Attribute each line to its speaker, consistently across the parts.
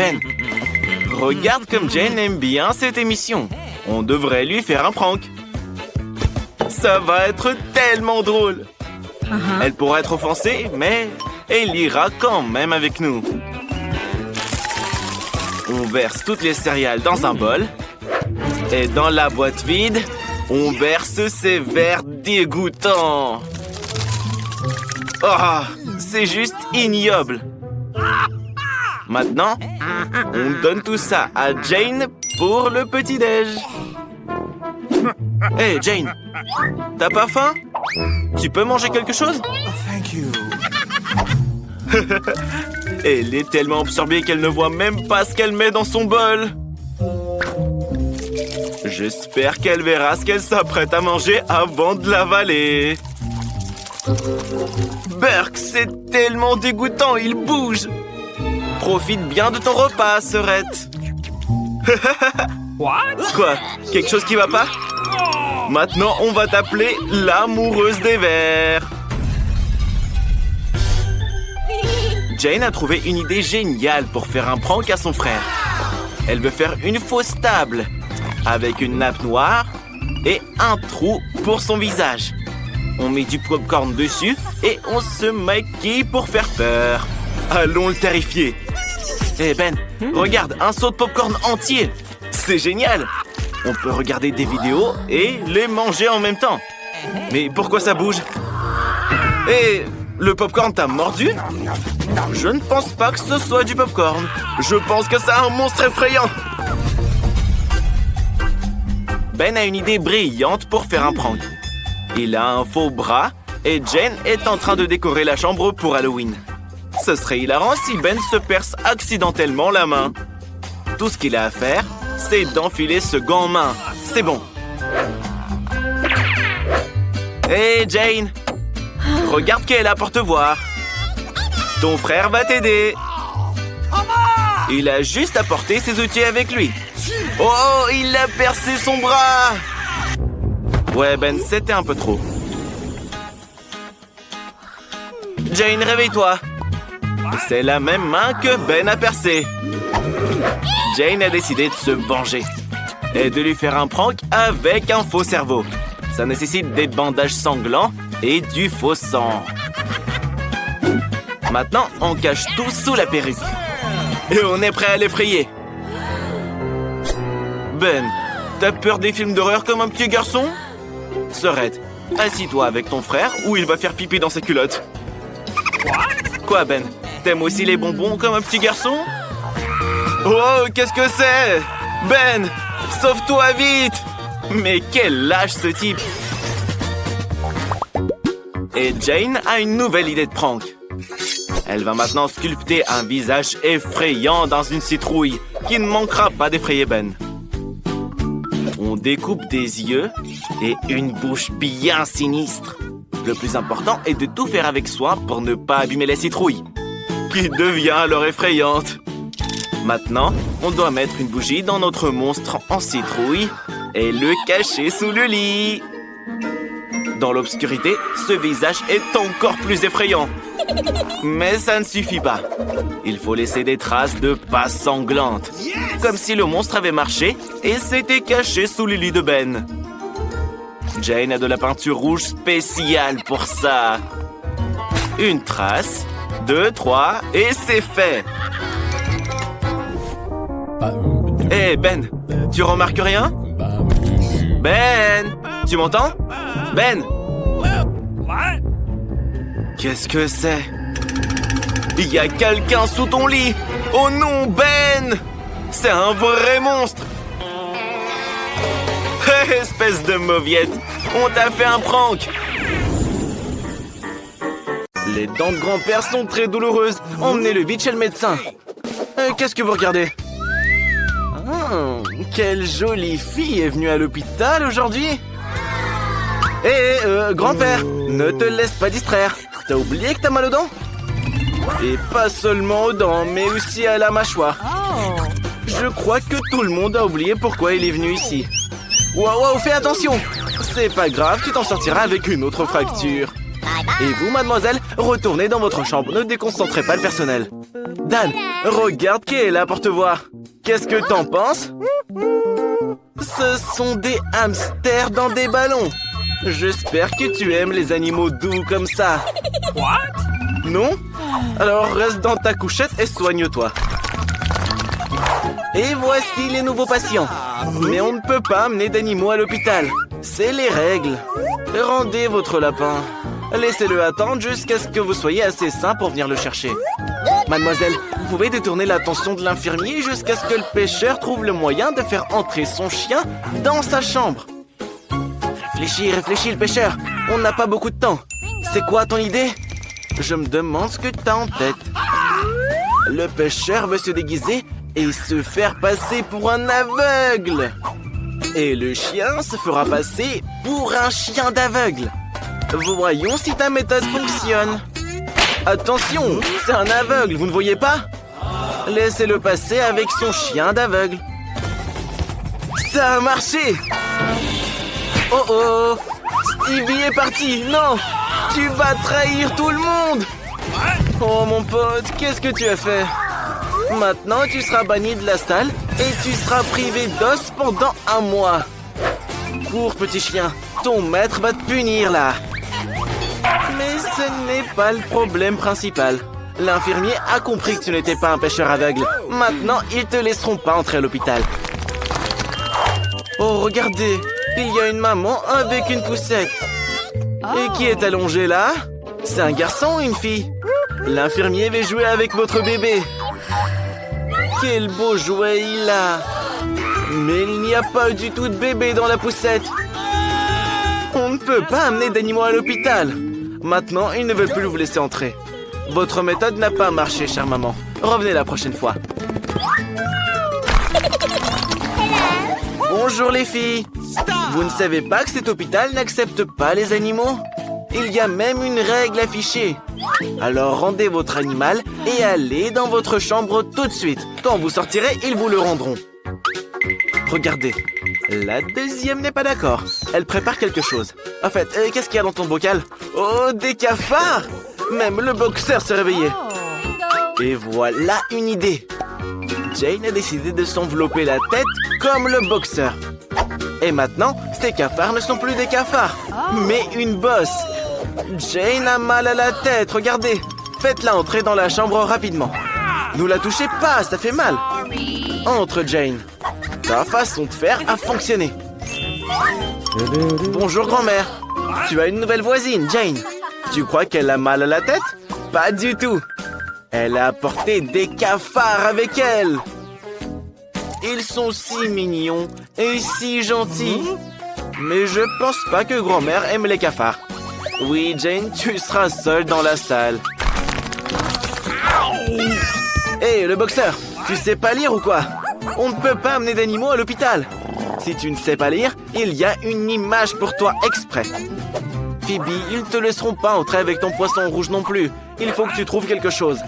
Speaker 1: Ben, regarde comme Jane aime bien cette émission. On devrait lui faire un prank. Ça va être tellement drôle. Elle pourra être offensée, mais elle ira quand même avec nous. On verse toutes les céréales dans un bol. Et dans la boîte vide, on verse ces verres dégoûtants. Oh, c'est juste ignoble. Maintenant, on donne tout ça à Jane pour le petit-déj. Hé, Jane, t'as pas faim? Tu peux manger quelque chose?
Speaker 2: Thank you.
Speaker 1: Elle est tellement absorbée qu'elle ne voit même pas ce qu'elle met dans son bol. J'espère qu'elle verra ce qu'elle s'apprête à manger avant de l'avaler. Burke, c'est tellement dégoûtant, il bouge. Profite bien de ton repas, sœurette. Quoi? Quelque chose qui va pas? Maintenant, on va t'appeler l'amoureuse des vers. Jane a trouvé une idée géniale pour faire un prank à son frère. Elle veut faire une fausse table avec une nappe noire et un trou pour son visage. On met du popcorn dessus et on se maquille pour faire peur. Allons le terrifier. Eh Ben, regarde, un seau de popcorn entier. C'est génial. On peut regarder des vidéos et les manger en même temps. Mais pourquoi ça bouge? Et le popcorn t'a mordu? Je ne pense pas que ce soit du popcorn. Je pense que c'est un monstre effrayant. Ben a une idée brillante pour faire un prank. Il a un faux bras et Jane est en train de décorer la chambre pour Halloween. Ce serait hilarant si Ben se perce accidentellement la main. Tout ce qu'il a à faire, c'est d'enfiler ce gant en main. C'est bon. Hé, Jane! Regarde qui est là pour te voir. Ton frère va t'aider. Il a juste à porter ses outils avec lui. Oh, il a percé son bras! Ouais, Ben, c'était un peu trop. Jane, réveille-toi. C'est la même main que Ben a percée. Jane a décidé de se venger et de lui faire un prank avec un faux cerveau. Ça nécessite des bandages sanglants et du faux sang. Maintenant, on cache tout sous la perruque. Et on est prêt à l'effrayer. Ben, t'as peur des films d'horreur comme un petit garçon? Sœurette, assis-toi avec ton frère ou il va faire pipi dans sa culotte. Quoi, Ben? T'aimes aussi les bonbons comme un petit garçon? Oh, qu'est-ce que c'est? Ben, sauve-toi vite! Mais quel lâche ce type! Et Jane a une nouvelle idée de prank. Elle va maintenant sculpter un visage effrayant dans une citrouille qui ne manquera pas d'effrayer Ben. On découpe des yeux et une bouche bien sinistre. Le plus important est de tout faire avec soin pour ne pas abîmer la citrouille, qui devient alors effrayante. Maintenant, on doit mettre une bougie dans notre monstre en citrouille et le cacher sous le lit. Dans l'obscurité, ce visage est encore plus effrayant. Mais ça ne suffit pas. Il faut laisser des traces de pas sanglantes, comme si le monstre avait marché et s'était caché sous le lit de Ben. Jane a de la peinture rouge spéciale pour ça. Une trace, 2, 3, et c'est fait. Hé, Ben, tu remarques rien? Ben, tu m'entends? Ben! Qu'est-ce que c'est? Il y a quelqu'un sous ton lit! Oh non, Ben! C'est un vrai monstre! Hé, espèce de mauviette! On t'a fait un prank! Les dents de grand-père sont très douloureuses. Emmenez-le vite chez le médecin. Qu'est-ce que vous regardez? Oh, quelle jolie fille est venue à l'hôpital aujourd'hui! Hé, grand-père, ne te laisse pas distraire. T'as oublié que t'as mal aux dents? Et pas seulement aux dents, mais aussi à la mâchoire. Je crois que tout le monde a oublié pourquoi il est venu ici. Waouh, fais attention! C'est pas grave, tu t'en sortiras avec une autre fracture. Et vous, mademoiselle, retournez dans votre chambre. Ne déconcentrez pas le personnel. Dan, regarde qui est là pour te voir. Qu'est-ce que t'en penses? Ce sont des hamsters dans des ballons. J'espère que tu aimes les animaux doux comme ça. Non? Alors reste dans ta couchette et soigne-toi. Et voici les nouveaux patients. Mais on ne peut pas amener d'animaux à l'hôpital. C'est les règles. Rendez votre lapin. Laissez-le attendre jusqu'à ce que vous soyez assez sain pour venir le chercher. Mademoiselle, vous pouvez détourner l'attention de l'infirmier jusqu'à ce que le pêcheur trouve le moyen de faire entrer son chien dans sa chambre. Réfléchis le pêcheur. On n'a pas beaucoup de temps. C'est quoi ton idée? Je me demande ce que t'as en tête. Le pêcheur veut se déguiser et se faire passer pour un aveugle. Et le chien se fera passer pour un chien d'aveugle. Voyons si ta méthode fonctionne. Attention, c'est un aveugle, vous ne voyez pas? Laissez-le passer avec son chien d'aveugle. Ça a marché! Oh oh! Stevie est parti! Non! Tu vas trahir tout le monde! Oh mon pote, qu'est-ce que tu as fait? Maintenant, tu seras banni de la salle et tu seras privé d'os pendant 1 mois. Cours, petit chien, ton maître va te punir là. Mais ce n'est pas le problème principal. L'infirmier a compris que tu n'étais pas un pêcheur aveugle. Maintenant, ils te laisseront pas entrer à l'hôpital. Oh, regardez, il y a une maman avec une poussette. Et qui est allongé là? C'est un garçon ou une fille? L'infirmier veut jouer avec votre bébé. Quel beau jouet il a! Mais il n'y a pas du tout de bébé dans la poussette. On ne peut pas amener d'animaux à l'hôpital. Maintenant, ils ne veulent plus vous laisser entrer. Votre méthode n'a pas marché, chère maman. Revenez la prochaine fois. Bonjour les filles. Vous ne savez pas que cet hôpital n'accepte pas les animaux? Il y a même une règle affichée. Alors rendez votre animal et allez dans votre chambre tout de suite. Quand vous sortirez, ils vous le rendront. Regardez, la deuxième n'est pas d'accord. Elle prépare quelque chose. En fait, qu'est-ce qu'il y a dans ton bocal? Oh, des cafards! Même le boxeur s'est réveillé. Et voilà une idée. Jane a décidé de s'envelopper la tête comme le boxeur. Et maintenant, ces cafards ne sont plus des cafards, mais une bosse. Jane a mal à la tête, regardez. Faites-la entrer dans la chambre rapidement. Ne la touchez pas, ça fait mal. Entre, Jane. Ta façon de faire a fonctionné. Bonjour, grand-mère. Tu as une nouvelle voisine, Jane. Tu crois qu'elle a mal à la tête? Pas du tout. Elle a apporté des cafards avec elle. Ils sont si mignons et si gentils. Mais je pense pas que grand-mère aime les cafards. Oui, Jane, tu seras seule dans la salle. Hé, le boxeur, tu sais pas lire ou quoi? On ne peut pas amener d'animaux à l'hôpital. Si tu ne sais pas lire, il y a une image pour toi exprès. Phoebe, ils ne te laisseront pas entrer avec ton poisson rouge non plus. Il faut que tu trouves quelque chose.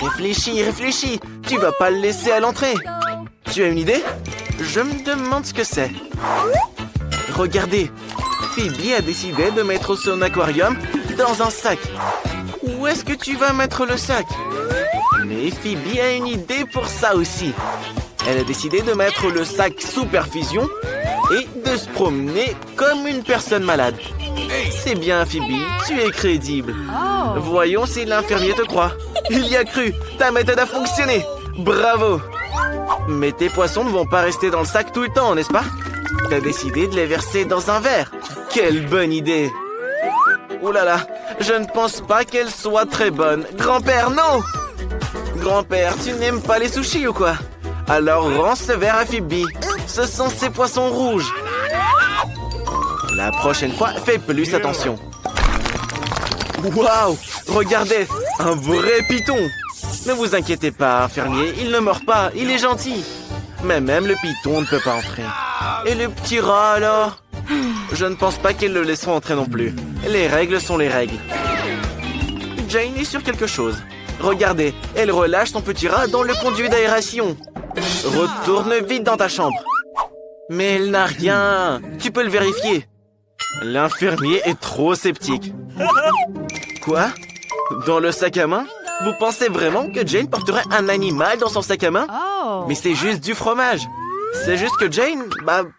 Speaker 1: Réfléchis. Tu vas pas le laisser à l'entrée. Tu as une idée? Je me demande ce que c'est. Regardez. Phoebe a décidé de mettre son aquarium dans un sac. Où est-ce que tu vas mettre le sac? Mais Phoebe a une idée pour ça aussi. Elle a décidé de mettre le sac sous perfusion et de se promener comme une personne malade. C'est bien, Phoebe, tu es crédible. Voyons si l'infirmier te croit. Il y a cru, ta méthode a fonctionné. Bravo. Mais tes poissons ne vont pas rester dans le sac tout le temps, n'est-ce pas? T'as décidé de les verser dans un verre. Quelle bonne idée. Ouh là là, je ne pense pas qu'elle soit très bonne. Grand-père, non! Grand-père, tu n'aimes pas les sushis ou quoi? Alors rends ce verre à Phoebe. Ce sont ces poissons rouges. La prochaine fois, fais plus attention. Waouh! Regardez, un vrai python. Ne vous inquiétez pas, infirmier, il ne mord pas, il est gentil. Mais même le python ne peut pas entrer. Et le petit rat alors? Je ne pense pas qu'ils le laisseront entrer non plus. Les règles sont les règles. Jane est sur quelque chose. Regardez, elle relâche son petit rat dans le conduit d'aération. Retourne vite dans ta chambre. Mais elle n'a rien. Tu peux le vérifier. L'infirmier est trop sceptique. Quoi? Dans le sac à main? Vous pensez vraiment que Jane porterait un animal dans son sac à main? Mais c'est juste du fromage. C'est juste que Jane,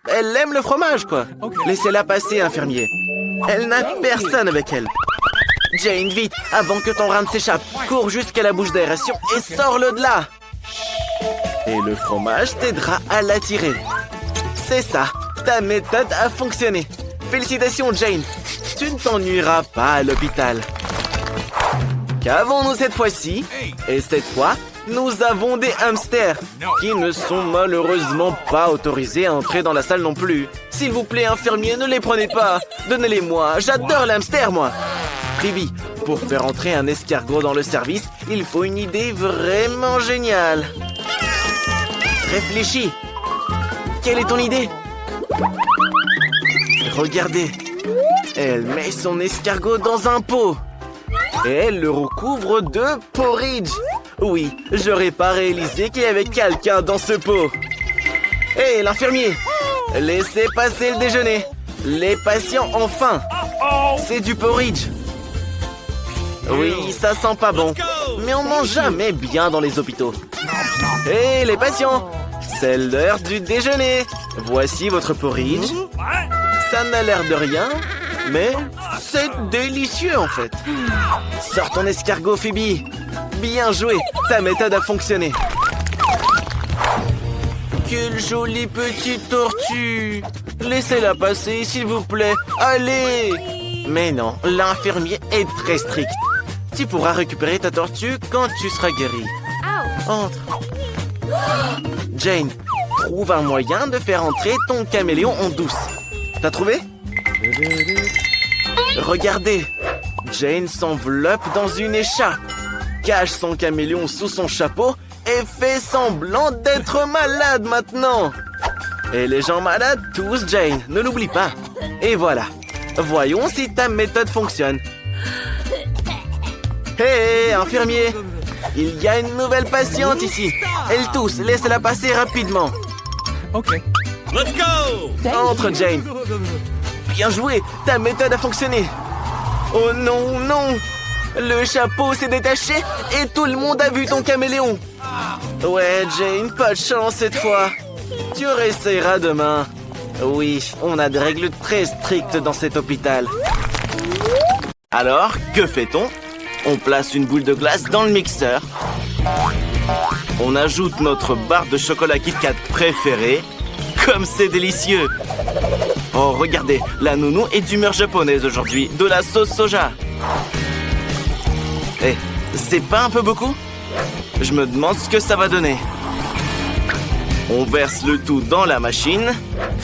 Speaker 1: elle aime le fromage, quoi. Laissez-la passer, infirmier. Elle n'a personne avec elle. Jane, vite, avant que ton rein ne s'échappe. Cours jusqu'à la bouche d'aération et sors-le de là. Et le fromage t'aidera à l'attirer. C'est ça, ta méthode a fonctionné. Félicitations, Jane. Tu ne t'ennuieras pas à l'hôpital. Qu'avons-nous cette fois-ci? Et cette fois, nous avons des hamsters qui ne sont malheureusement pas autorisés à entrer dans la salle non plus. S'il vous plaît, infirmier, ne les prenez pas. Donnez-les-moi, j'adore l'hamster, moi. Phoebe, pour faire entrer un escargot dans le service, il faut une idée vraiment géniale. Réfléchis. Quelle est ton idée? Regardez. Elle met son escargot dans un pot. Et elle le recouvre de porridge. Oui, j'aurais pas réalisé qu'il y avait quelqu'un dans ce pot. Hé, l'infirmier! Laissez passer le déjeuner. Les patients ont faim. C'est du porridge. Oui, ça sent pas bon. Mais on mange jamais bien dans les hôpitaux. Hé, les patients! C'est l'heure du déjeuner. Voici votre porridge. Ça n'a l'air de rien, mais c'est délicieux en fait. Sors ton escargot, Phoebe. Bien joué, ta méthode a fonctionné. Quelle jolie petite tortue. Laissez-la passer, s'il vous plaît. Allez. Mais non, l'infirmier est très strict. Tu pourras récupérer ta tortue quand tu seras guéri. Entre. Jane, trouve un moyen de faire entrer ton caméléon en douce. T'as trouvé? Regardez, Jane s'enveloppe dans une écharpe, cache son caméléon sous son chapeau et fait semblant d'être malade maintenant. Et les gens malades toussent Jane, ne l'oublie pas. Et voilà, voyons si ta méthode fonctionne. Hé, infirmier, il y a une nouvelle patiente ici. Elle tousse, laisse-la passer rapidement.
Speaker 2: Let's go!
Speaker 1: Entre, Jane. Bien joué, ta méthode a fonctionné. Oh non, non. Le chapeau s'est détaché et tout le monde a vu ton caméléon. Ouais, Jane, pas de chance cette fois. Tu réessayeras demain. Oui, on a des règles très strictes dans cet hôpital. Alors, que fait-on? On place une boule de glace dans le mixeur. On ajoute notre barre de chocolat Kit Kat préférée. Comme c'est délicieux! Oh, regardez, la nounou est d'humeur japonaise aujourd'hui, de la sauce soja. Eh, c'est pas un peu beaucoup? Je me demande ce que ça va donner. On verse le tout dans la machine,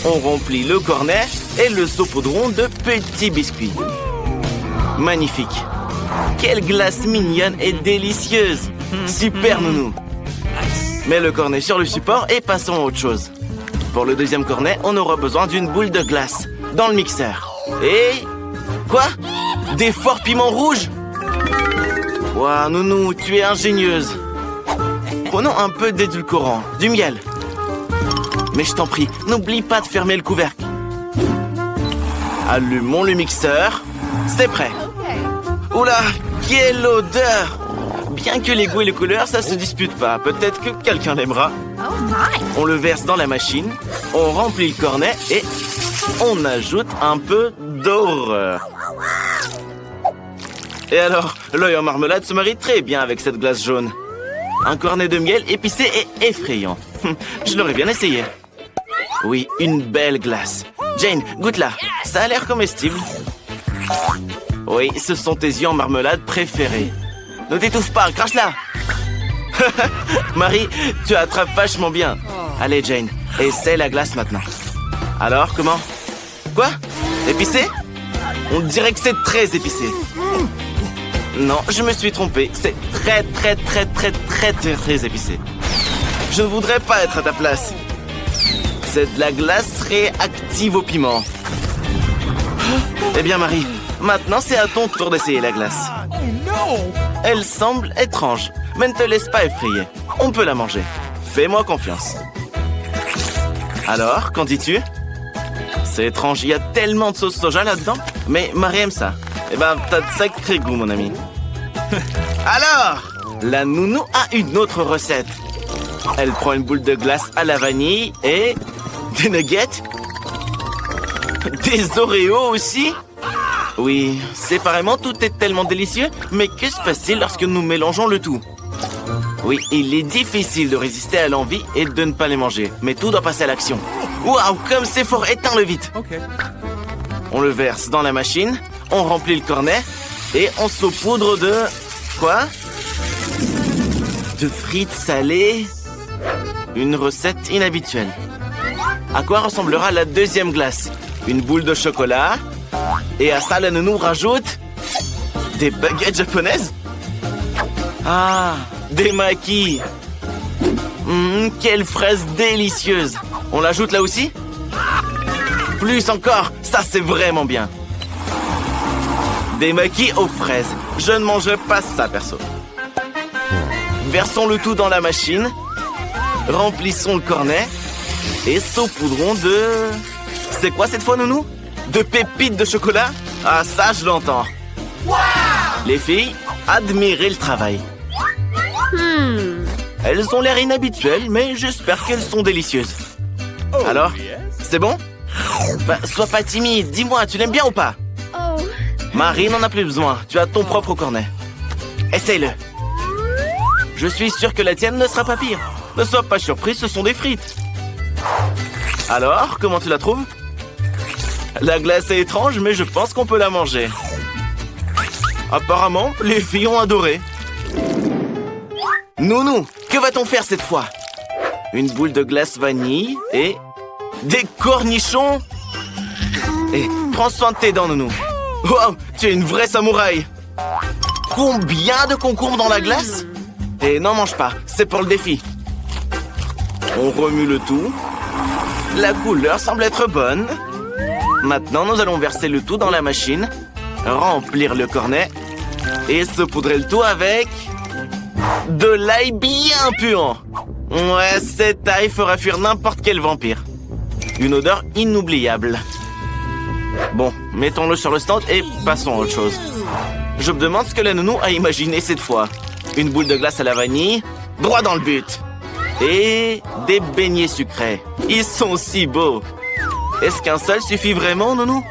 Speaker 1: on remplit le cornet et le saupoudron de petits biscuits. Magnifique! Quelle glace mignonne et délicieuse! Super, nounou! Mets le cornet sur le support et passons à autre chose. Pour le deuxième cornet, on aura besoin d'une boule de glace dans le mixeur. Et... Quoi? Des forts piments rouges? Ouah, nounou, tu es ingénieuse. Prenons un peu d'édulcorant, du miel. Mais je t'en prie, n'oublie pas de fermer le couvercle. Allumons le mixeur. C'est prêt. Oula, quelle odeur! Bien que les goûts et les couleurs, ça se dispute pas. Peut-être que quelqu'un l'aimera. On le verse dans la machine, on remplit le cornet et on ajoute un peu d'horreur. Et alors, l'œil en marmelade se marie très bien avec cette glace jaune. Un cornet de miel épicé et effrayant. Je l'aurais bien essayé. Oui, une belle glace. Jane, goûte-la. Ça a l'air comestible. Oui, ce sont tes yeux en marmelade préférés. Ne t'étouffe pas, crache-la. Marie, tu attrapes vachement bien. Allez, Jane, essaie la glace maintenant. Alors, comment? Quoi? Épicé? On dirait que c'est très épicé. Non, je me suis trompé. C'est très très épicé. Je ne voudrais pas être à ta place. C'est de la glace réactive au piment. Eh bien, Marie, maintenant c'est à ton tour d'essayer la glace. Elle semble étrange, mais ne te laisse pas effrayer. On peut la manger. Fais-moi confiance. Alors, qu'en dis-tu? C'est étrange, il y a tellement de sauce soja là-dedans. Mais Marie aime ça. Eh ben, t'as de sacré goût, mon ami. Alors, la nounou a une autre recette. Elle prend une boule de glace à la vanille et... des nuggets. Des Oreos aussi. Oui, séparément, tout est tellement délicieux. Mais que se passe-t-il lorsque nous mélangeons le tout? Oui, il est difficile de résister à l'envie et de ne pas les manger. Mais tout doit passer à l'action. Waouh, comme c'est fort, éteins-le vite.
Speaker 2: Okay.
Speaker 1: On le verse dans la machine, on remplit le cornet et on saupoudre de... Quoi? De frites salées? Une recette inhabituelle. À quoi ressemblera la deuxième glace? Une boule de chocolat. Et à ça, la nounou rajoute... des baguettes japonaises? Ah, des makis. Quelle fraise délicieuse. On l'ajoute là aussi? Plus encore, ça c'est vraiment bien. Des makis aux fraises. Je ne mangerai pas ça, perso. Versons le tout dans la machine. Remplissons le cornet. Et saupoudrons de... C'est quoi cette fois, nounou? De pépites de chocolat? Ah, ça, je l'entends. Wow! Les filles, admirez le travail. Elles ont l'air inhabituelles, mais j'espère qu'elles sont délicieuses. Alors, c'est bon? Bah, sois pas timide, dis-moi, tu l'aimes bien ou pas? Marie n'en a plus besoin, tu as ton propre cornet. Essaye-le. Je suis sûr que la tienne ne sera pas pire. Ne sois pas surpris, ce sont des frites. Alors, comment tu la trouves? La glace est étrange, mais je pense qu'on peut la manger. Apparemment, les filles ont adoré. Nounou, que va-t-on faire cette fois? Une boule de glace vanille et... des cornichons? Et prends soin de tes dents, nounou. Wow, tu es une vraie samouraï. Combien de concombres dans la glace? Et n'en mange pas, c'est pour le défi. On remue le tout. La couleur semble être bonne. Maintenant, nous allons verser le tout dans la machine, remplir le cornet et saupoudrer le tout avec... de l'ail bien puant. Ouais, cet ail fera fuir n'importe quel vampire. Une odeur inoubliable. Bon, mettons-le sur le stand et passons à autre chose. Je me demande ce que la nounou a imaginé cette fois. Une boule de glace à la vanille, droit dans le but. Et des beignets sucrés. Ils sont si beaux. Est-ce qu'un seul suffit vraiment, nounou?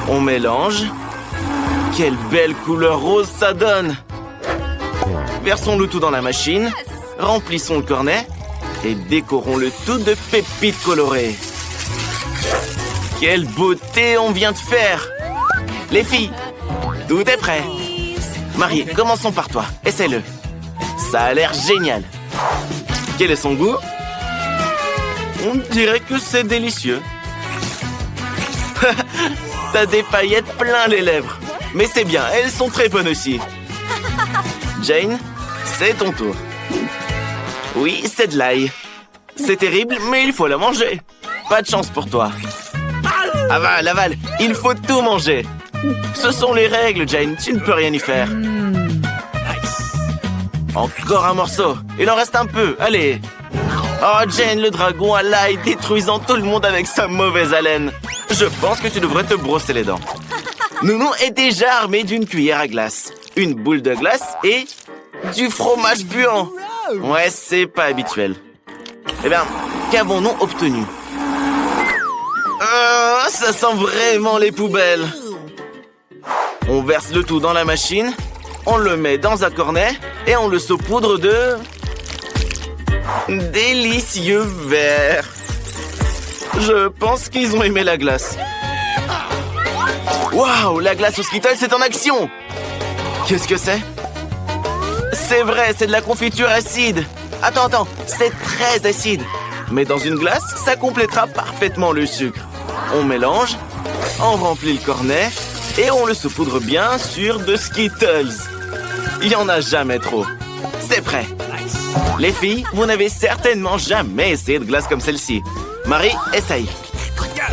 Speaker 1: On mélange. Quelle belle couleur rose ça donne! Versons le tout dans la machine, remplissons le cornet et décorons le tout de pépites colorées. Quelle beauté on vient de faire! Les filles, tout est prêt. Marie, commençons par toi. Essaie-le. Ça a l'air génial. Quel est son goût? On dirait que c'est délicieux. T'as des paillettes plein les lèvres. Mais c'est bien, elles sont très bonnes aussi. Jane, c'est ton tour. Oui, c'est de l'ail. C'est terrible, mais il faut la manger. Pas de chance pour toi. Avale, avale, il faut tout manger. Ce sont les règles, Jane, tu ne peux rien y faire. Encore un morceau. Il en reste un peu, allez. Oh, Jane, le dragon à l'ail détruisant tout le monde avec sa mauvaise haleine. Je pense que tu devrais te brosser les dents. Nounou est déjà armé d'une cuillère à glace, une boule de glace et du fromage puant. Ouais, c'est pas habituel. Eh bien, qu'avons-nous obtenu? Ça sent vraiment les poubelles. On verse le tout dans la machine, on le met dans un cornet et on le saupoudre de... délicieux verre. Je pense qu'ils ont aimé la glace. Waouh, la glace aux Skittles, c'est en action! Qu'est-ce que c'est? C'est vrai, c'est de la confiture acide. Attends, c'est très acide. Mais dans une glace, ça complétera parfaitement le sucre. On mélange, on remplit le cornet et on le saupoudre bien sûr de Skittles. Il n'y en a jamais trop. C'est prêt. Les filles, vous n'avez certainement jamais essayé de glace comme celle-ci. Marie, essaye.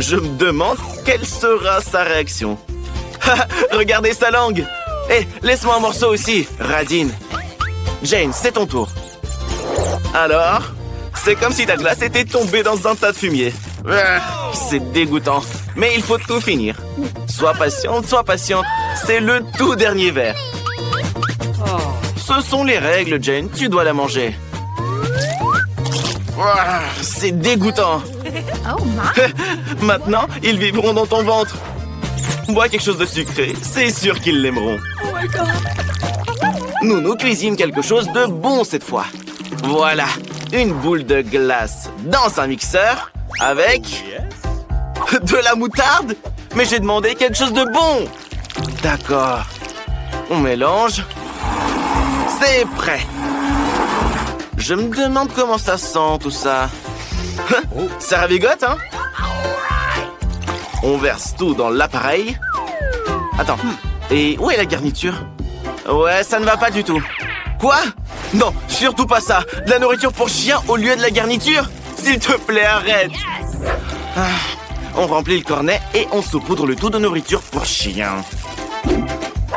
Speaker 1: Je me demande quelle sera sa réaction. Regardez sa langue. Hé, laisse-moi un morceau aussi, Radine. Jane, c'est ton tour. Alors, c'est comme si ta glace était tombée dans un tas de fumier. C'est dégoûtant. Mais il faut tout finir. Sois patiente, c'est le tout dernier verre. Ce sont les règles, Jane. Tu dois la manger. C'est dégoûtant.
Speaker 3: Oh, my.
Speaker 1: Maintenant, ils vivront dans ton ventre. Bois quelque chose de sucré. C'est sûr qu'ils l'aimeront. Nounou cuisine quelque chose de bon cette fois. Voilà, une boule de glace dans un mixeur avec de la moutarde. Mais j'ai demandé quelque chose de bon. D'accord. On mélange. C'est prêt. Je me demande comment ça sent tout ça. Ça ravigote, hein? On verse tout dans l'appareil. Attends, et où est la garniture? Ouais, ça ne va pas du tout. Quoi? Non, surtout pas ça. De la nourriture pour chien au lieu de la garniture? S'il te plaît, arrête. On remplit le cornet et on saupoudre le tout de nourriture pour chien.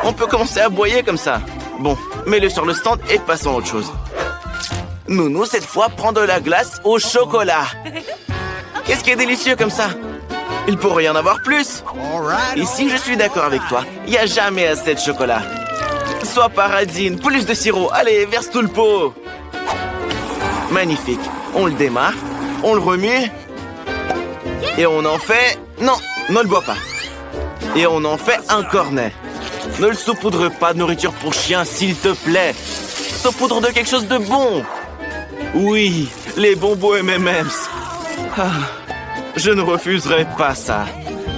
Speaker 1: On peut commencer à aboyer comme ça. Bon, mets-le sur le stand et passons à autre chose. Nounou, cette fois, prend de la glace au chocolat. Qu'est-ce qui est délicieux comme ça? Il pourrait y en avoir plus. Ici, je suis d'accord avec toi. Il n'y a jamais assez de chocolat. Sois paradine, plus de sirop. Allez, verse tout le pot. Magnifique. On le démarre, on le remue. Et on en fait... Non, ne le bois pas. Et on en fait un cornet. Ne le saupoudre pas de nourriture pour chien, s'il te plaît. Saupoudre de quelque chose de bon. Oui, les bonbons M&M's. Je ne refuserai pas ça.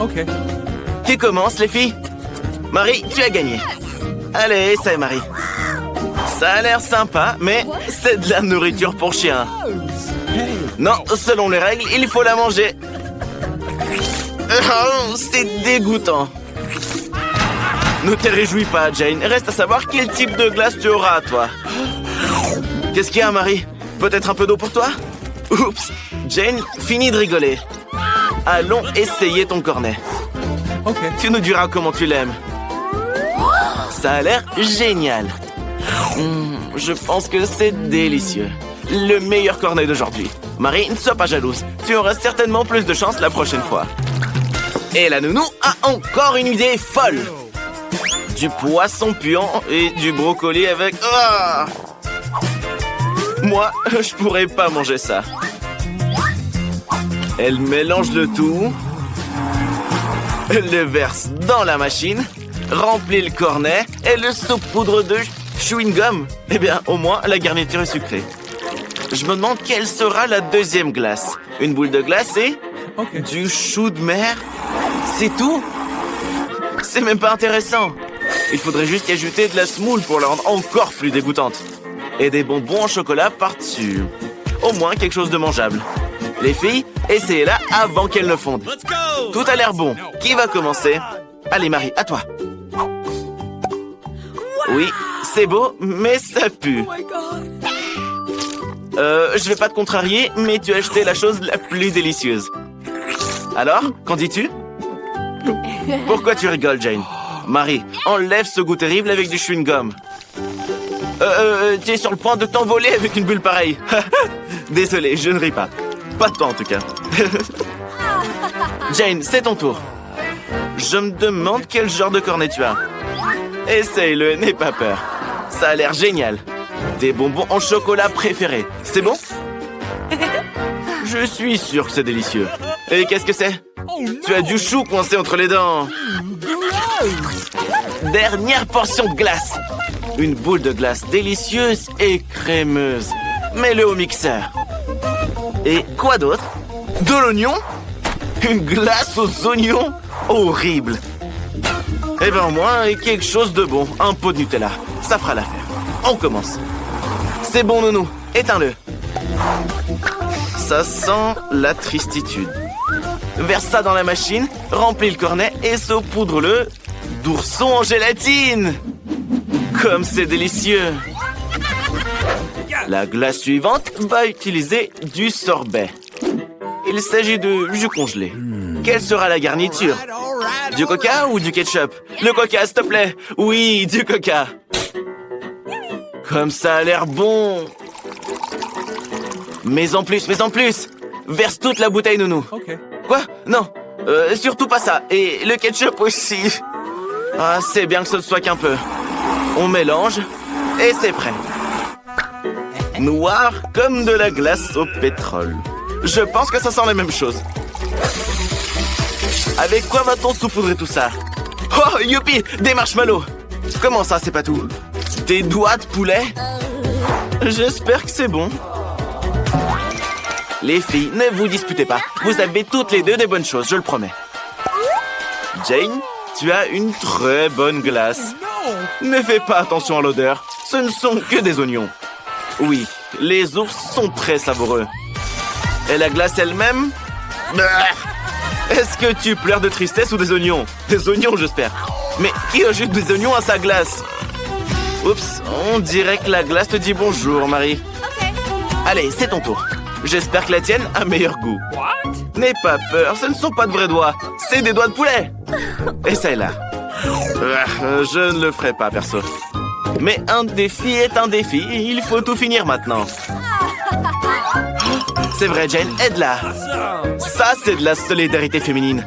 Speaker 2: OK.
Speaker 1: Qui commence, les filles? Marie, tu as gagné. Allez, essaye, Marie. Ça a l'air sympa, mais c'est de la nourriture pour chien. Non, selon les règles, il faut la manger. Oh, c'est dégoûtant. Ne te réjouis pas, Jane. Reste à savoir quel type de glace tu auras, toi. Qu'est-ce qu'il y a, Marie? Peut-être un peu d'eau pour toi? Oups. Jane, finis de rigoler. Allons essayer ton cornet.
Speaker 2: OK.
Speaker 1: Tu nous diras comment tu l'aimes. Ça a l'air génial. Je pense que c'est délicieux. Le meilleur cornet d'aujourd'hui. Marie, ne sois pas jalouse. Tu auras certainement plus de chance la prochaine fois. Et la nounou a encore une idée folle. Du poisson puant et du brocoli avec... Ah! Moi, je pourrais pas manger ça. Elle mélange le tout, le verse dans la machine, remplit le cornet et le saupoudre de chewing-gum. Eh bien, au moins, la garniture est sucrée. Je me demande quelle sera la deuxième glace. Une boule de glace et du chou de mer. C'est tout? C'est même pas intéressant. Il faudrait juste y ajouter de la semoule pour la rendre encore plus dégoûtante. Et des bonbons en chocolat par-dessus. Au moins quelque chose de mangeable. Les filles, essayez-la avant qu'elle ne fonde.
Speaker 2: Let's go!
Speaker 1: Tout a l'air bon. Qui va commencer? Allez, Marie, à toi. Oui, c'est beau, mais ça pue. Je vais pas te contrarier, mais tu as acheté la chose la plus délicieuse. Alors, qu'en dis-tu? Pourquoi tu rigoles, Jane? Marie, enlève ce goût terrible avec du chewing-gum. Tu es sur le point de t'envoler avec une bulle pareille. Désolé, je ne ris pas. Pas de toi, en tout cas. Jane, c'est ton tour. Je me demande quel genre de cornet tu as. Essaye-le, n'aie pas peur. Ça a l'air génial. Tes bonbons en chocolat préférés. C'est bon? Je suis sûr que c'est délicieux. Et qu'est-ce que c'est? Tu as du chou coincé entre les dents. Dernière portion de glace. Une boule de glace délicieuse et crémeuse. Mets-le au mixeur. Et quoi d'autre? De l'oignon? Une glace aux oignons? Horrible. Eh bien, au moins, quelque chose de bon. Un pot de Nutella. Ça fera l'affaire. On commence. C'est bon, nounou. Éteins-le. Ça sent la tristitude. Verse ça dans la machine, remplis le cornet et saupoudre-le d'ourson en gélatine. Comme c'est délicieux. La glace suivante va utiliser du sorbet. Il s'agit de jus congelé. Quelle sera la garniture? Du coca ou du ketchup? Le coca, s'il te plaît. Oui, du coca. Comme ça a l'air bon. Mais en plus. verse toute la bouteille, nounou.
Speaker 2: Okay.
Speaker 1: Quoi? Non, surtout pas ça. Et le ketchup aussi. Ah, c'est bien que ce ne soit qu'un peu. On mélange et c'est prêt. Noir comme de la glace au pétrole. Je pense que ça sent la même chose. Avec quoi va-t-on saupoudrer tout ça? Oh, youpi! Des marshmallows! Comment ça, c'est pas tout? Des doigts de poulet? J'espère que c'est bon. Les filles, ne vous disputez pas. Vous avez toutes les deux des bonnes choses, je le promets. Jane, tu as une très bonne glace. Ne fais pas attention à l'odeur. Ce ne sont que des oignons. Oui, les ours sont très savoureux. Et la glace elle-même? Est-ce que tu pleures de tristesse ou des oignons? Des oignons, j'espère. Mais qui ajoute des oignons à sa glace? Oups, on dirait que la glace te dit bonjour, Marie. Allez, c'est ton tour. J'espère que la tienne a meilleur goût. N'aie pas peur, ce ne sont pas de vrais doigts. C'est des doigts de poulet. Essaye-la. Je ne le ferai pas, perso. Mais un défi est un défi. Il faut tout finir maintenant. C'est vrai, Jane, aide-la. Ça, c'est de la solidarité féminine.